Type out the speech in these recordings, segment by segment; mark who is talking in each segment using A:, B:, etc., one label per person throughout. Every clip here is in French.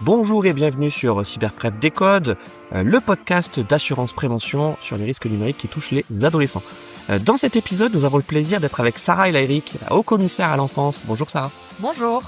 A: Bonjour et bienvenue sur Cyberprep Décode, le podcast d'assurance prévention sur les risques numériques qui touchent les adolescents. Dans cet épisode, nous avons le plaisir d'être avec Sarah El Haïry, haut-commissaire à l'enfance. Bonjour Sarah.
B: Bonjour.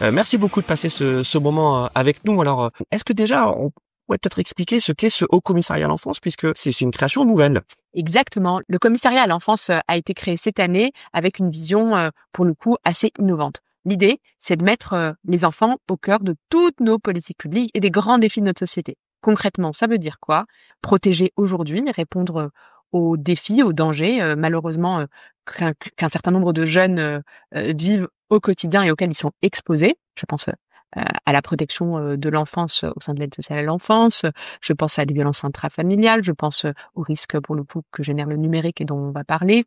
A: Merci beaucoup de passer ce moment avec nous. Alors, est-ce que déjà on pourrait peut-être expliquer ce qu'est ce haut-commissariat à l'enfance, puisque c'est une création nouvelle?
B: Exactement. Le commissariat à l'enfance a été créé cette année avec une vision, pour le coup, assez innovante. L'idée, c'est de mettre les enfants au cœur de toutes nos politiques publiques et des grands défis de notre société. Concrètement, ça veut dire quoi? Protéger aujourd'hui, répondre aux défis, aux dangers, malheureusement, qu'un certain nombre de jeunes vivent au quotidien et auxquels ils sont exposés. Je pense à la protection de l'enfance au sein de l'aide sociale à l'enfance, je pense à des violences intrafamiliales, je pense aux risques pour le coup que génère le numérique et dont on va parler,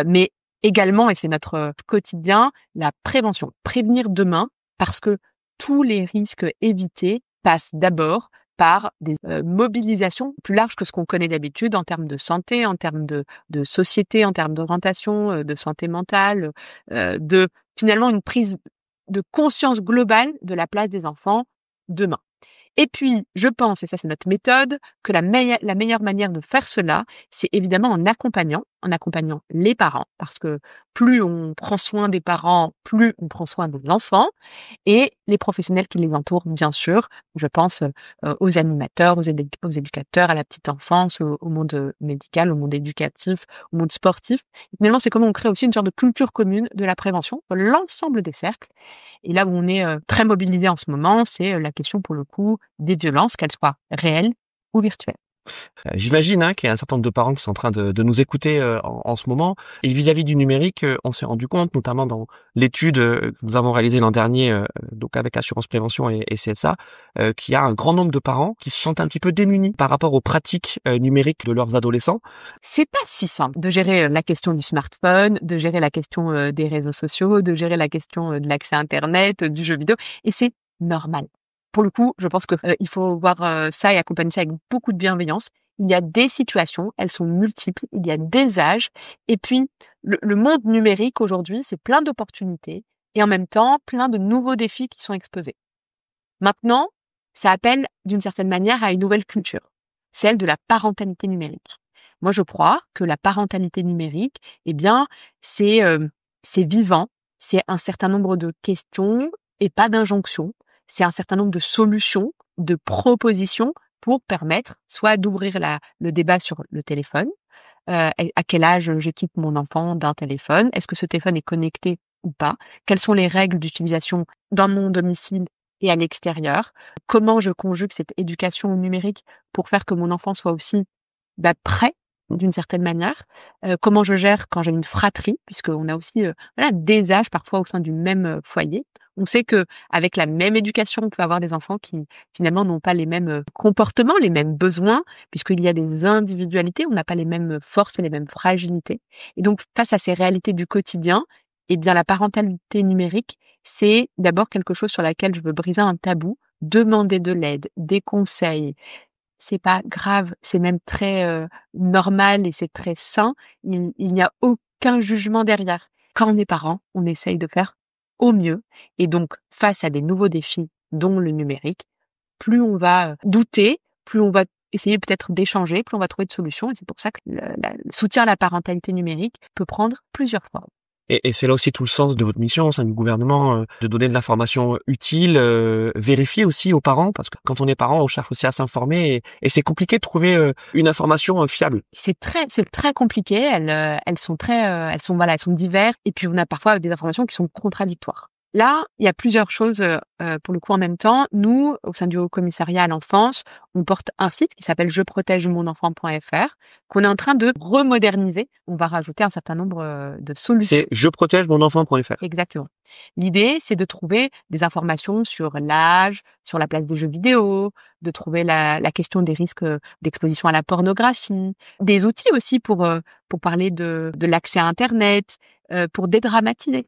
B: mais également, et c'est notre quotidien, la prévention. Prévenir demain, parce que tous les risques évités passent d'abord par des mobilisations plus larges que ce qu'on connaît d'habitude en termes de santé, en termes de société, en termes d'orientation, de santé mentale, de finalement une prise de conscience globale de la place des enfants demain. Et puis, je pense, et ça c'est notre méthode, que la meilleure manière de faire cela, c'est évidemment en accompagnant les parents, parce que plus on prend soin des parents, plus on prend soin des enfants, et les professionnels qui les entourent, bien sûr. Je pense aux animateurs, aux éducateurs, à la petite enfance, au monde médical, au monde éducatif, au monde sportif. Et finalement, c'est comment on crée aussi une sorte de culture commune de la prévention dans l'ensemble des cercles. Et là où on est très mobilisé en ce moment, c'est la question, pour le coup, des violences, qu'elles soient réelles ou virtuelles.
A: J'imagine qu'il y a un certain nombre de parents qui sont en train de nous écouter en ce moment. Et vis-à-vis du numérique, on s'est rendu compte, notamment dans l'étude que nous avons réalisée l'an dernier, donc avec Assurance Prévention et CSA, qu'il y a un grand nombre de parents qui se sentent un petit peu démunis par rapport aux pratiques numériques de leurs adolescents.
B: C'est pas si simple de gérer la question du smartphone, de gérer la question des réseaux sociaux, de gérer la question de l'accès à Internet, du jeu vidéo, et c'est normal. Pour le coup, je pense que il faut voir ça et accompagner ça avec beaucoup de bienveillance. Il y a des situations, elles sont multiples, il y a des âges, et puis le monde numérique aujourd'hui, c'est plein d'opportunités et en même temps plein de nouveaux défis qui sont exposés. Maintenant, ça appelle d'une certaine manière à une nouvelle culture, celle de la parentalité numérique. Moi, je crois que la parentalité numérique, eh bien, c'est vivant, c'est un certain nombre de questions et pas d'injonctions. C'est un certain nombre de solutions, de propositions pour permettre soit d'ouvrir le débat sur le téléphone, à quel âge j'équipe mon enfant d'un téléphone, est-ce que ce téléphone est connecté ou pas, quelles sont les règles d'utilisation dans mon domicile et à l'extérieur, comment je conjugue cette éducation au numérique pour faire que mon enfant soit aussi prêt d'une certaine manière, comment je gère quand j'ai une fratrie, puisqu'on a aussi des âges parfois au sein du même foyer. On sait que avec la même éducation, on peut avoir des enfants qui finalement n'ont pas les mêmes comportements, les mêmes besoins, puisqu'il y a des individualités, on n'a pas les mêmes forces et les mêmes fragilités. Et donc face à ces réalités du quotidien, eh bien la parentalité numérique, c'est d'abord quelque chose sur laquelle je veux briser un tabou, demander de l'aide, des conseils. C'est pas grave, c'est même très normal et c'est très sain. Il n'y a aucun jugement derrière. Quand on est parent, on essaye de faire au mieux. Et donc, face à des nouveaux défis, dont le numérique, plus on va douter, plus on va essayer peut-être d'échanger, plus on va trouver de solutions. Et c'est pour ça que le soutien à la parentalité numérique peut prendre plusieurs formes.
A: Et c'est là aussi tout le sens de votre mission au sein du gouvernement, de donner de l'information utile, vérifiée aussi aux parents, parce que quand on est parent, on cherche aussi à s'informer et c'est compliqué de trouver une information fiable.
B: C'est très compliqué. Elles sont diverses et puis on a parfois des informations qui sont contradictoires. Là, il y a plusieurs choses pour le coup en même temps. Nous, au sein du Haut Commissariat à l'enfance, on porte un site qui s'appelle jeprotegemonenfant.fr qu'on est en train de remoderniser. On va rajouter un certain nombre de solutions.
A: C'est jeprotegemonenfant.fr.
B: Exactement. L'idée, c'est de trouver des informations sur l'âge, sur la place des jeux vidéo, de trouver la question des risques d'exposition à la pornographie, des outils aussi pour parler de l'accès à Internet, pour dédramatiser.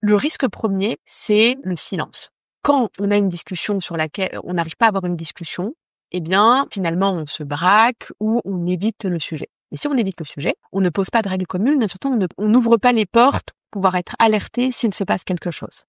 B: Le risque premier, c'est le silence. Quand on a une discussion sur laquelle on n'arrive pas à avoir une discussion, eh bien, finalement, on se braque ou on évite le sujet. Et si on évite le sujet, on ne pose pas de règles communes, et surtout, on n'ouvre pas les portes pour pouvoir être alerté s'il se passe quelque chose.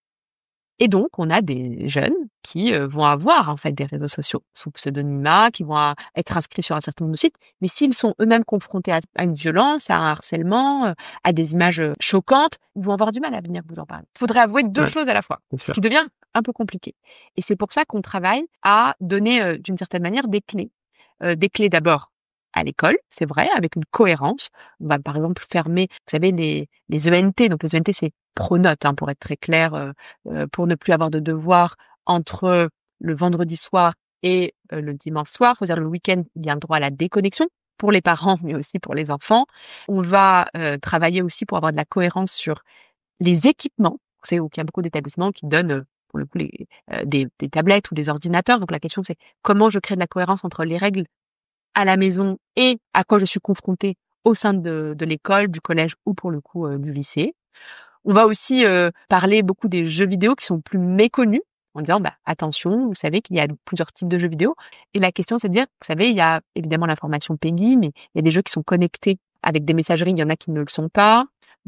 B: Et donc, on a des jeunes qui vont avoir en fait des réseaux sociaux sous pseudonymat, qui vont être inscrits sur un certain nombre de sites. Mais s'ils sont eux-mêmes confrontés à une violence, à un harcèlement, à des images choquantes, ils vont avoir du mal à venir vous en parler. Il faudrait avouer deux choses à la fois, ce qui devient un peu compliqué. Et c'est pour ça qu'on travaille à donner d'une certaine manière des clés. Des clés d'abord à l'école, c'est vrai, avec une cohérence. On va par exemple fermer, vous savez, les ENT. Donc les ENT, c'est pronote, hein, pour être très clair, pour ne plus avoir de devoirs entre le vendredi soir et le dimanche soir. C'est-à-dire le week-end, il y a un droit à la déconnexion pour les parents, mais aussi pour les enfants. On va travailler aussi pour avoir de la cohérence sur les équipements. Vous savez, qu'il y a beaucoup d'établissements qui donnent pour le coup des tablettes ou des ordinateurs. Donc la question, c'est comment je crée de la cohérence entre les règles à la maison et à quoi je suis confrontée au sein de l'école, du collège ou pour le coup du lycée. On va aussi parler beaucoup des jeux vidéo qui sont plus méconnus en disant attention, vous savez qu'il y a plusieurs types de jeux vidéo. Et la question, c'est de dire, vous savez, il y a évidemment l'information PEGI, mais il y a des jeux qui sont connectés avec des messageries, il y en a qui ne le sont pas.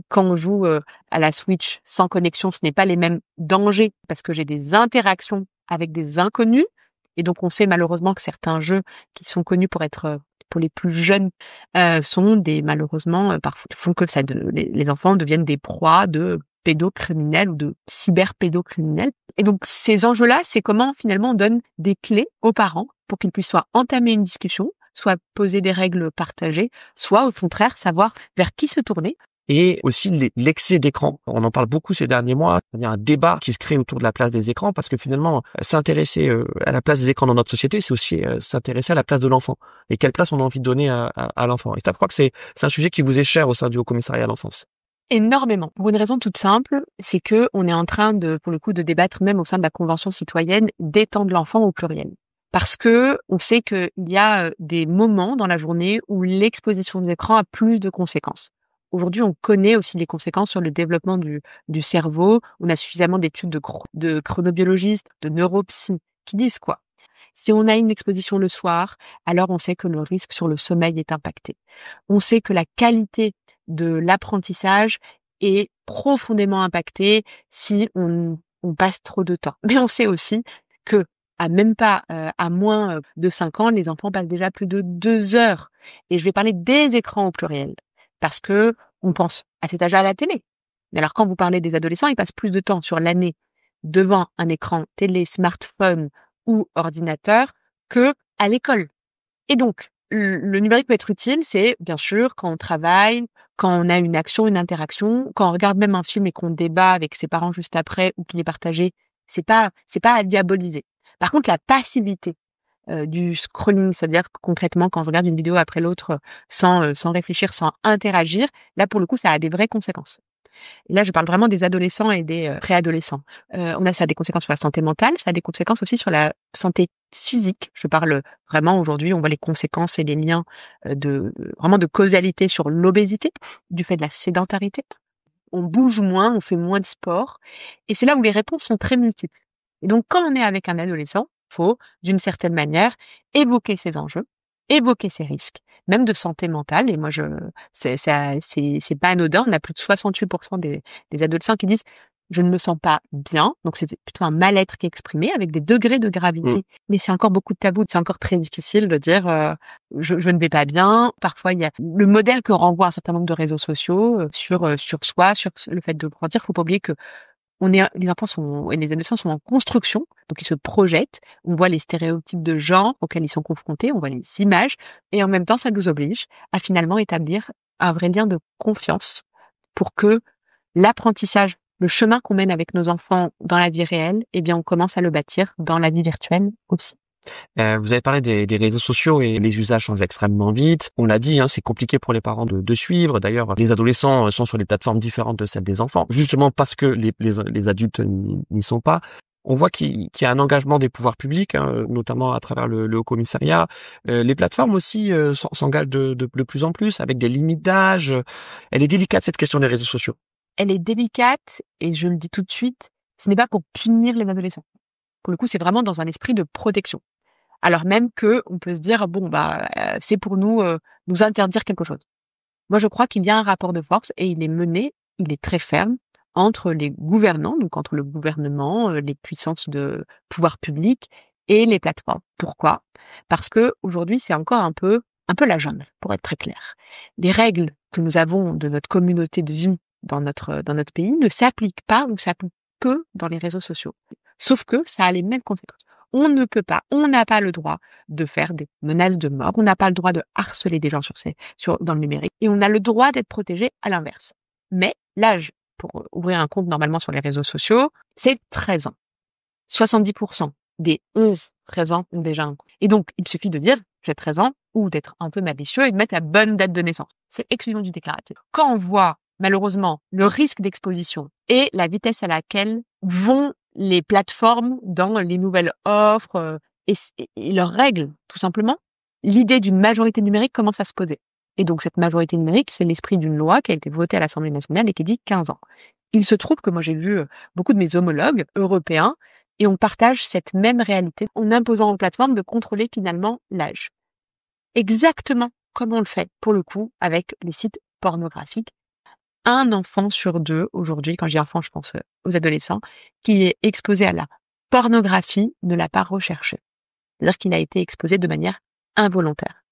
B: Quand on joue à la Switch sans connexion, ce n'est pas les mêmes dangers parce que j'ai des interactions avec des inconnus. Et donc, on sait malheureusement que certains jeux qui sont connus pour être pour les plus jeunes sont malheureusement parfois font que les enfants deviennent des proies de pédocriminels ou de cyberpédocriminels. Et donc, ces enjeux-là, c'est comment finalement on donne des clés aux parents pour qu'ils puissent soit entamer une discussion, soit poser des règles partagées, soit au contraire savoir vers qui se tourner.
A: Et aussi l'excès d'écran. On en parle beaucoup ces derniers mois. Il y a un débat qui se crée autour de la place des écrans parce que finalement, s'intéresser à la place des écrans dans notre société, c'est aussi s'intéresser à la place de l'enfant et quelle place on a envie de donner à l'enfant. Et ça, je crois que c'est un sujet qui vous est cher au sein du Haut-Commissariat à l'enfance.
B: Énormément. Pour une raison toute simple, c'est que on est en train pour le coup, de débattre même au sein de la Convention citoyenne d'étendre l'enfant au pluriel. Parce que on sait qu'il y a des moments dans la journée où l'exposition des écrans a plus de conséquences. Aujourd'hui, on connaît aussi les conséquences sur le développement du cerveau. On a suffisamment d'études de chronobiologistes, de neuropsy qui disent quoi? Si on a une exposition le soir, alors on sait que le risque sur le sommeil est impacté. On sait que la qualité de l'apprentissage est profondément impactée si on passe trop de temps. Mais on sait aussi que à moins de 5 ans, les enfants passent déjà plus de 2 heures. Et je vais parler des écrans au pluriel. Parce que on pense à cet âge-là à la télé. Mais alors quand vous parlez des adolescents, ils passent plus de temps sur l'année devant un écran télé, smartphone ou ordinateur que à l'école. Et donc, le numérique peut être utile, c'est bien sûr quand on travaille, quand on a une action, une interaction, quand on regarde même un film et qu'on débat avec ses parents juste après ou qu'il est partagé, c'est pas à diaboliser. Par contre, la passivité du scrolling, c'est-à-dire que concrètement, quand je regarde une vidéo après l'autre sans réfléchir, sans interagir, là pour le coup, ça a des vraies conséquences. Et là, je parle vraiment des adolescents et des préadolescents. Ça a des conséquences sur la santé mentale, ça a des conséquences aussi sur la santé physique. Je parle vraiment aujourd'hui, on voit les conséquences et les liens vraiment de causalité sur l'obésité, du fait de la sédentarité. On bouge moins, on fait moins de sport. Et c'est là où les réponses sont très multiples. Et donc, quand on est avec un adolescent, faut, d'une certaine manière, évoquer ces enjeux, évoquer ces risques, même de santé mentale. Et moi, c'est pas anodin. On a plus de 68% des adolescents qui disent je ne me sens pas bien. Donc, c'est plutôt un mal-être qui est exprimé avec des degrés de gravité. Mais c'est encore beaucoup de tabous. C'est encore très difficile de dire je ne vais pas bien. Parfois, il y a le modèle que renvoient un certain nombre de réseaux sociaux sur soi, sur le fait de grandir. Faut pas oublier que les enfants et les adolescents sont en construction, donc ils se projettent, on voit les stéréotypes de genre auxquels ils sont confrontés, on voit les images, et en même temps, ça nous oblige à finalement établir un vrai lien de confiance pour que l'apprentissage, le chemin qu'on mène avec nos enfants dans la vie réelle, eh bien, on commence à le bâtir dans la vie virtuelle aussi.
A: Vous avez parlé des réseaux sociaux et les usages changent extrêmement vite. On l'a dit, c'est compliqué pour les parents de suivre. D'ailleurs, les adolescents sont sur des plateformes différentes de celles des enfants, justement parce que les adultes n'y sont pas. On voit qu'il y a un engagement des pouvoirs publics, notamment à travers le Haut-Commissariat. Les plateformes aussi s'engagent de plus en plus avec des limites d'âge. Elle est délicate, cette question des réseaux sociaux.
B: Elle est délicate et je le dis tout de suite, ce n'est pas pour punir les adolescents. Pour le coup, c'est vraiment dans un esprit de protection. Alors même que on peut se dire c'est pour nous interdire quelque chose. Moi, je crois qu'il y a un rapport de force et il est mené, il est très ferme entre les gouvernants, donc entre le gouvernement, les puissances de pouvoir public et les plateformes. Pourquoi? Parce que aujourd'hui, c'est encore un peu la jungle, pour être très clair. Les règles que nous avons de notre communauté de vie dans notre pays ne s'appliquent pas ou s'appliquent peu dans les réseaux sociaux. Sauf que ça a les mêmes conséquences. On n'a pas le droit de faire des menaces de mort, on n'a pas le droit de harceler des gens dans le numérique, et on a le droit d'être protégé à l'inverse. Mais l'âge pour ouvrir un compte normalement sur les réseaux sociaux, c'est 13 ans. 70% des 11-13 ans ont déjà un compte. Et donc, il suffit de dire j'ai 13 ans ou d'être un peu malicieux et de mettre la bonne date de naissance. C'est exclusion du déclaratif. Quand on voit malheureusement le risque d'exposition et la vitesse à laquelle vont les plateformes dans les nouvelles offres et leurs règles, tout simplement, l'idée d'une majorité numérique commence à se poser. Et donc cette majorité numérique, c'est l'esprit d'une loi qui a été votée à l'Assemblée nationale et qui dit 15 ans. Il se trouve que moi j'ai vu beaucoup de mes homologues européens et on partage cette même réalité en imposant aux plateformes de contrôler finalement l'âge. Exactement comme on le fait pour le coup avec les sites pornographiques. Un enfant sur deux aujourd'hui, quand je dis enfant, je pense aux adolescents, qui est exposé à la pornographie ne l'a pas recherché. C'est-à-dire qu'il a été exposé de manière involontaire.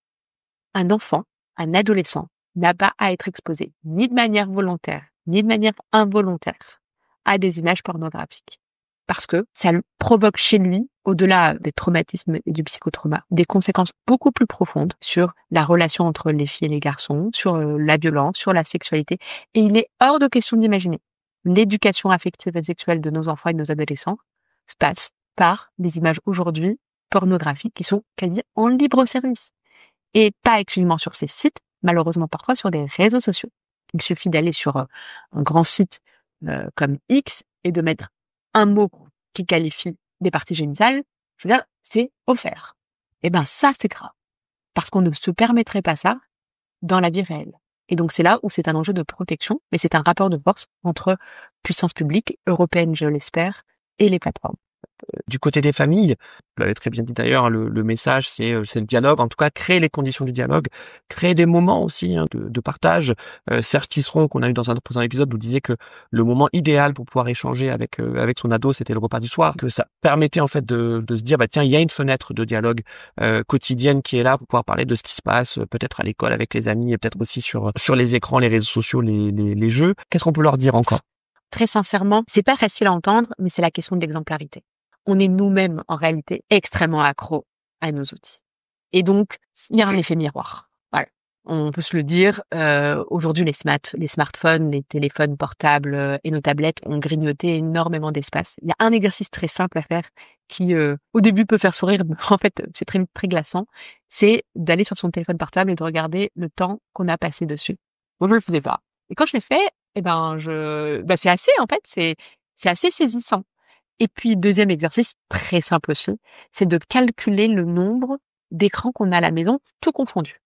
B: Un enfant, un adolescent, n'a pas à être exposé ni de manière volontaire, ni de manière involontaire à des images pornographiques. Parce que ça provoque chez lui, au-delà des traumatismes et du psychotrauma, des conséquences beaucoup plus profondes sur la relation entre les filles et les garçons, sur la violence, sur la sexualité. Et il est hors de question d'imaginer. L'éducation affective et sexuelle de nos enfants et de nos adolescents se passe par des images aujourd'hui pornographiques qui sont quasi en libre service. Et pas exclusivement sur ces sites, malheureusement parfois sur des réseaux sociaux. Il suffit d'aller sur un grand site comme X et de mettre un mot qui qualifie des parties génitales, je veux dire, c'est offert. Eh ben ça, c'est grave. Parce qu'on ne se permettrait pas ça dans la vie réelle. Et donc c'est là où c'est un enjeu de protection, mais c'est un rapport de force entre puissance publique, européenne, je l'espère, et les plateformes.
A: Du côté des familles, vous l'avez très bien dit d'ailleurs, le message c'est le dialogue, en tout cas créer les conditions du dialogue, créer des moments aussi de partage. Serge Tisseron, qu'on a eu dans un précédent épisode, nous disait que le moment idéal pour pouvoir échanger avec son ado, c'était le repas du soir, que ça permettait en fait de se dire tiens, il y a une fenêtre de dialogue quotidienne qui est là pour pouvoir parler de ce qui se passe peut-être à l'école avec les amis et peut-être aussi sur les écrans, les réseaux sociaux, les jeux. Qu'est-ce qu'on peut leur dire encore?
B: Très sincèrement, c'est pas facile à entendre, mais c'est la question de l'exemplarité. On est nous-mêmes, en réalité, extrêmement accros à nos outils. Et donc, il y a un effet miroir. Voilà. On peut se le dire, aujourd'hui, les smartphones, les téléphones portables et nos tablettes ont grignoté énormément d'espace. Il y a un exercice très simple à faire qui, au début, peut faire sourire, mais en fait, c'est très, très glaçant. C'est d'aller sur son téléphone portable et de regarder le temps qu'on a passé dessus. Moi, je le faisais pas. Et quand je l'ai fait, c'est assez, en fait, c'est assez saisissant. Et puis, deuxième exercice, très simple aussi, c'est de calculer le nombre d'écrans qu'on a à la maison, tout confondu.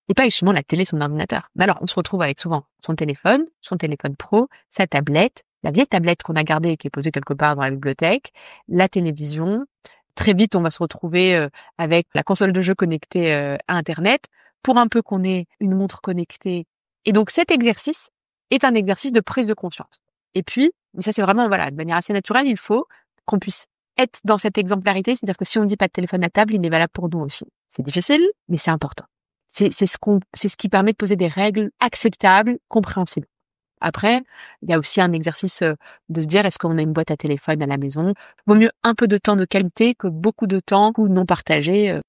B: Et pas justement la télé, son ordinateur. Mais alors, on se retrouve avec souvent son téléphone pro, sa tablette, la vieille tablette qu'on a gardée et qui est posée quelque part dans la bibliothèque, la télévision. Très vite, on va se retrouver avec la console de jeu connectée à Internet, pour un peu qu'on ait une montre connectée. Et donc, cet exercice est un exercice de prise de conscience. Et puis, mais ça c'est vraiment, de manière assez naturelle, il faut qu'on puisse être dans cette exemplarité, c'est-à-dire que si on ne dit pas de téléphone à table, il est valable pour nous aussi. C'est difficile, mais c'est important. C'est ce qui permet de poser des règles acceptables, compréhensibles. Après, il y a aussi un exercice de se dire, est-ce qu'on a une boîte à téléphone à la maison? Vaut mieux un peu de temps de qualité que beaucoup de temps ou non partagé.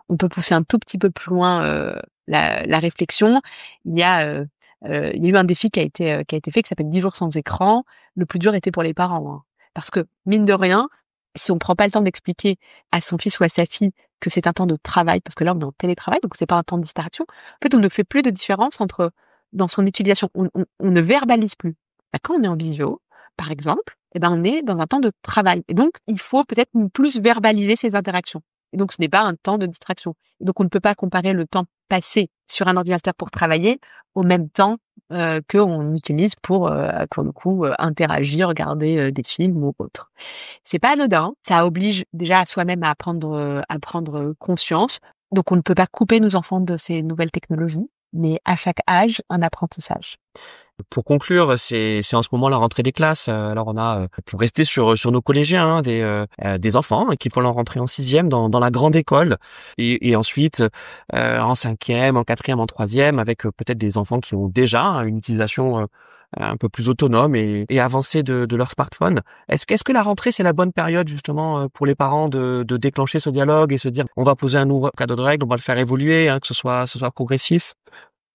B: On peut pousser un tout petit peu plus loin la réflexion. Il y a eu un défi qui a été fait qui s'appelle 10 jours sans écran. Le plus dur était pour les parents, parce que mine de rien, si on prend pas le temps d'expliquer à son fils ou à sa fille que c'est un temps de travail, parce que là on est en télétravail, donc c'est pas un temps de distraction. En fait, on ne fait plus de différence dans son utilisation. On ne verbalise plus. Quand on est en visio, par exemple, on est dans un temps de travail. Et donc, il faut peut-être plus verbaliser ces interactions. Et donc, ce n'est pas un temps de distraction. Et donc, on ne peut pas comparer le temps passé sur un ordinateur pour travailler au même temps qu'on utilise pour le coup, interagir, regarder des films ou autre. C'est pas anodin. Ça oblige déjà à soi-même à prendre conscience. Donc, on ne peut pas couper nos enfants de ces nouvelles technologies. mais à chaque âge, un apprentissage.
A: Pour conclure, c'est en ce moment la rentrée des classes. Alors on a, pour rester sur nos collégiens, hein, des enfants qui font leur rentrée en 6e dans la grande école, et ensuite en 5e, en 4e, en 3e, avec peut-être des enfants qui ont déjà une utilisation un peu plus autonome et avancée de leur smartphone. Est-ce que la rentrée c'est la bonne période justement pour les parents de déclencher ce dialogue et se dire on va poser un nouveau cadeau de règles, on va le faire évoluer, hein, que ce soit progressif?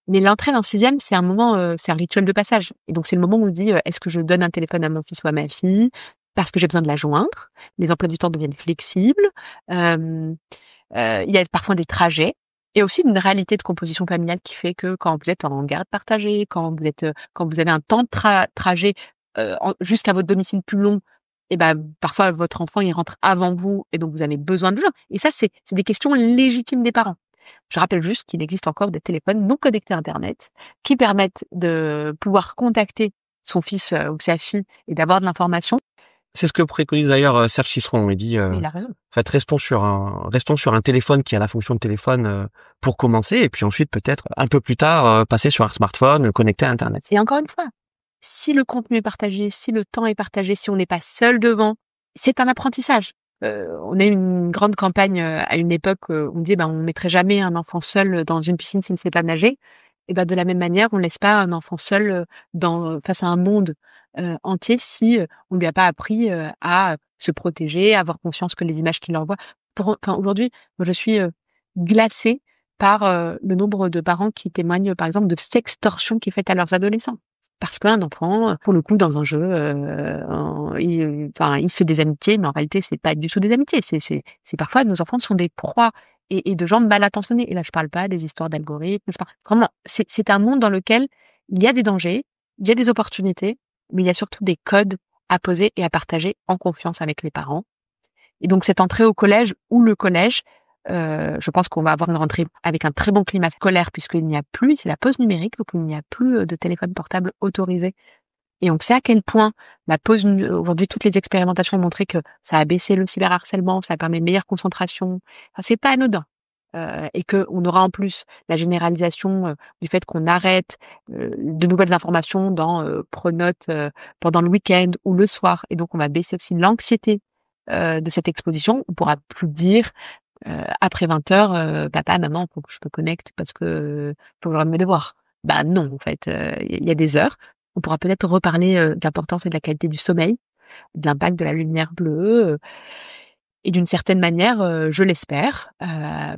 B: Mais l'entrée en 6e, c'est un moment, c'est un rituel de passage. Et donc, c'est le moment où on se dit, est-ce que je donne un téléphone à mon fils ou à ma fille parce que j'ai besoin de la joindre? Les emplois du temps deviennent flexibles. Il y a parfois des trajets et aussi une réalité de composition familiale qui fait que quand vous êtes en garde partagée, quand vous avez un temps de trajet jusqu'à votre domicile plus long, et ben parfois votre enfant il rentre avant vous et donc vous avez besoin de le joindre. Et ça, c'est des questions légitimes des parents. Je rappelle juste qu'il existe encore des téléphones non connectés à Internet qui permettent de pouvoir contacter son fils ou sa fille et d'avoir de l'information.
A: C'est ce que préconise d'ailleurs Serge Cicéron. Il dit,
B: Il a raison.
A: en fait, restons sur un téléphone qui a la fonction de téléphone pour commencer, et puis ensuite peut-être un peu plus tard passer sur un smartphone connecté à Internet.
B: Et encore une fois, si le contenu est partagé, si le temps est partagé, si on n'est pas seul devant, c'est un apprentissage. On a eu une grande campagne à une époque où on dit on mettrait jamais un enfant seul dans une piscine s'il ne sait pas nager. Et de la même manière, on laisse pas un enfant seul face à un monde entier si on lui a pas appris à se protéger, à avoir conscience que les images qu'il envoie. Aujourd'hui, moi je suis glacée par le nombre de parents qui témoignent par exemple de sextorsion qui est faite à leurs adolescents. Parce qu'un enfant, pour le coup, dans un jeu, il se fait des amitiés, mais en réalité, c'est pas du tout des amitiés. C'est parfois nos enfants sont des proies et de gens mal intentionnés. Et là, je parle pas des histoires d'algorithmes. Vraiment, c'est un monde dans lequel il y a des dangers, il y a des opportunités, mais il y a surtout des codes à poser et à partager en confiance avec les parents. Et donc, cette entrée au collège ou le collège, je pense qu'on va avoir une rentrée avec un très bon climat scolaire puisqu'il n'y a plus, c'est la pause numérique, donc il n'y a plus de téléphone portable autorisé. Et on sait à quel point la pause, aujourd'hui, toutes les expérimentations ont montré que ça a baissé le cyberharcèlement, ça permet une meilleure concentration. Enfin, c'est pas anodin. Et que on aura en plus la généralisation du fait qu'on arrête de nouvelles informations dans Pronote pendant le week-end ou le soir. Et donc, on va baisser aussi l'anxiété de cette exposition. On pourra plus dire après 20h, papa, maman, faut que je me connecte parce que faut que je rende mes devoirs. Non, en fait, il y a des heures. On pourra peut-être reparler de l'importance et de la qualité du sommeil, de l'impact de la lumière bleue, et d'une certaine manière, je l'espère,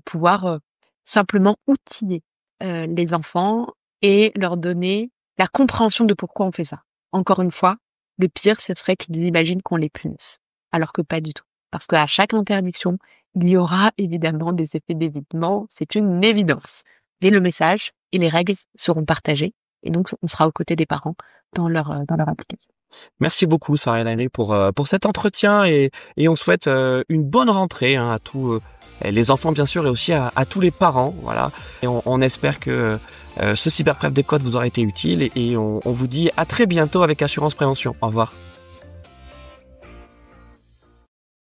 B: pouvoir simplement outiller les enfants et leur donner la compréhension de pourquoi on fait ça. Encore une fois, le pire, ce serait qu'ils imaginent qu'on les punisse, alors que pas du tout. Parce qu'à chaque interdiction, il y aura évidemment des effets d'évitement, c'est une évidence. Mais le message et les règles seront partagées, et donc on sera aux côtés des parents dans leur application.
A: Merci beaucoup Sarah Elhané pour cet entretien et on souhaite une bonne rentrée à tous les enfants bien sûr et aussi à tous les parents, voilà. Et on espère que ce cyberpref des codes vous aura été utile et on vous dit à très bientôt avec Assurance Prévention. Au revoir.